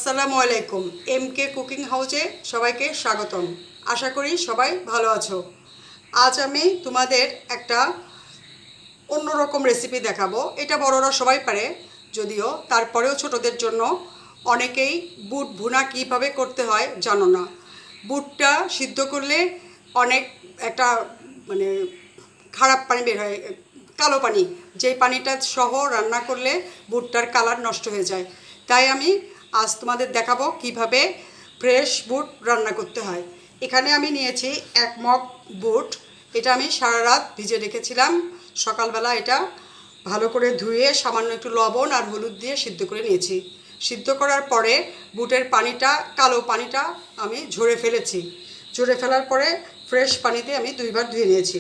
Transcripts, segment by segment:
আসসালামু আলাইকুম। এমকে কুকিং হাউসে সবাইকে স্বাগতম। আশা করি সবাই ভালো আছো। আজ আমি তোমাদের একটা অন্যরকম রেসিপি দেখাবো। এটা বড়রা সবাই পারে, যদিও তারপরেও ছোটদের জন্য। অনেকেই বুট ভুনা কীভাবে করতে হয় জানো না। বুটটা সিদ্ধ করলে অনেক একটা মানে খারাপ পানি বের হয়, কালো পানি, যেই পানিটা সহ রান্না করলে বুটটার কালার নষ্ট হয়ে যায়। তাই আমি আজ তোমাদের দেখাবো কিভাবে ফ্রেশ বুট রান্না করতে হয়। এখানে আমি নিয়েছি 1 মগ বুট। এটা আমি সারা রাত ভিজে রেখেছিলাম। সকালবেলা এটা ভালো করে ধুয়ে সামান্য একটু লবণ আর হলুদ দিয়ে সিদ্ধ করে নিয়েছি। সিদ্ধ করার পরে বুটের পানিটা, কালো পানিটা আমি ঝরে ফেলেছি। ঝরে ফেলার পরে ফ্রেশ পানিতে আমি 2 বার ধুয়ে নিয়েছি।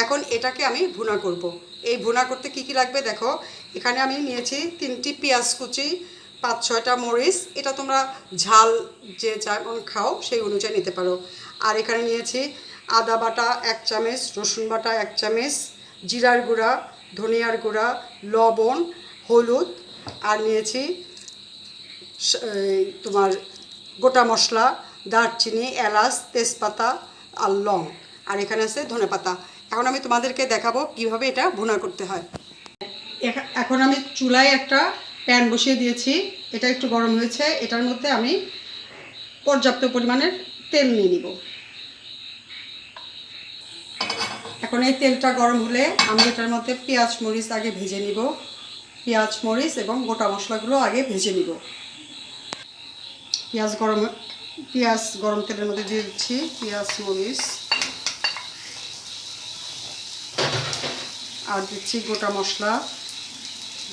এখন এটাকে আমি ভুনা করব। এই ভুনা করতে কি কি লাগবে দেখো। এখানে আমি নিয়েছি 3টি পেঁয়াজ কুচি, 5-6টা মরিচ। এটা তোমরা ঝাল যে যেমন খাও সেই অনুযায়ী নিতে পারো। আর এখানে নিয়েছি আদা বাটা 1 চামচ, রসুন বাটা 1 চামচ, জিরার গুঁড়া, ধনিয়ার গুঁড়া, লবণ, হলুদ। আর নিয়েছি তোমার গোটা মশলা, দারচিনি, এলাচ, তেজপাতা আর লং। আর এখানে আছে ধনেপাতা। এখন আমি তোমাদেরকে দেখাবো কিভাবে এটা ভুনা করতে হয়। এখন আমি চুলায় একটা প্যান বসিয়ে দিয়েছি। এটা একটু গরম হয়েছে। এটার মধ্যে আমি পর্যাপ্ত পরিমাণের তেল নিয়ে নিব। এখন এই তেলটা গরম হলে আমি এটার মধ্যে পেঁয়াজ মরিচ আগে ভেজে নিব। পেঁয়াজ মরিচ এবং গোটা মশলাগুলো আগে ভেজে নিব। পেঁয়াজ গরম তেলের মধ্যে দিয়ে দিচ্ছি পেঁয়াজ মরিচ, আর দিচ্ছি গোটা মশলা,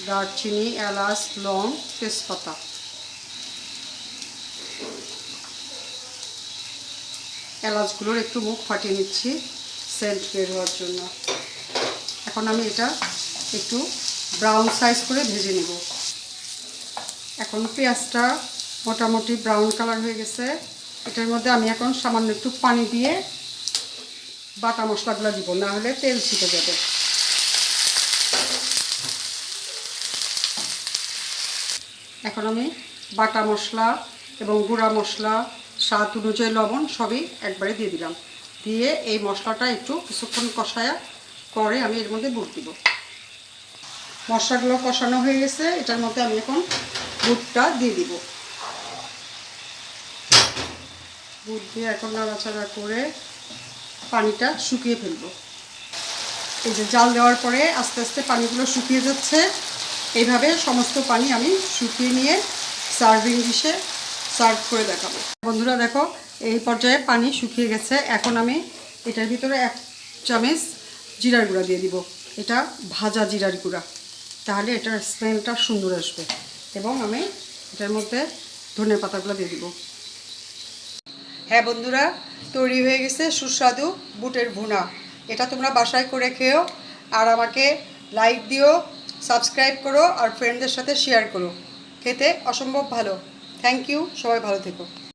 দারচিনি, এলাচ, লং, তেজপাতা। এলাচগুলোর একটু মুখ ফাটিয়ে নিচ্ছি সেন্ট বের হওয়ার জন্য। এখন আমি এটা একটু ব্রাউন সাইজ করে ভেজে নেব। এখন পেঁয়াজটা মোটামুটি ব্রাউন কালার হয়ে গেছে। এটার মধ্যে আমি এখন সামান্য একটু পানি দিয়ে বাটা মশলাগুলো দিব, না হলে তেল ছিটে যাবে। এখন আমি বাটা মশলা এবং গুঁড়া মশলা, স্বাদ অনুযায়ী লবণ সবই একবারে দিয়ে দিলাম। দিয়ে এই মশলাটা একটু কিছুক্ষণ কষায়া পরে আমি এর মধ্যে বুট দিব। মশলাগুলো কষানো হয়ে গেছে। এটার মধ্যে আমি এখন বুটটা দিয়ে দিব। বুট দিয়ে এখন নাড়াচাড়া করে পানিটা শুকিয়ে ফেলবো। এই যে জাল দেওয়ার পরে আস্তে আস্তে পানিগুলো শুকিয়ে যাচ্ছে। এইভাবে সমস্ত পানি আমি শুকিয়ে নিয়ে সার্ভিং ডিশে সার্ভ করে দেখাবো। বন্ধুরা দেখো, এই পর্যায়ে পানি শুকিয়ে গেছে। এখন আমি এটার ভিতরে 1 চামচ জিরার গুঁড়া দিয়ে দিব। এটা ভাজা জিরার গুঁড়া, তাহলে এটার স্মেলটা সুন্দর আসবে। এবং আমি এটার মধ্যে ধনে পাতাগুলো দিয়ে দিব। হ্যাঁ বন্ধুরা, তৈরি হয়ে গেছে সুস্বাদু বুটের ভুনা। এটা তোমরা বাসায় করে খেও, আর আমাকে লাইক দিও, সাবস্ক্রাইব করো, আর ফ্রেন্ডদের সাথে শেয়ার করো। খেতে অসম্ভব ভালো। Thank you. সবাই ভালো থেকো।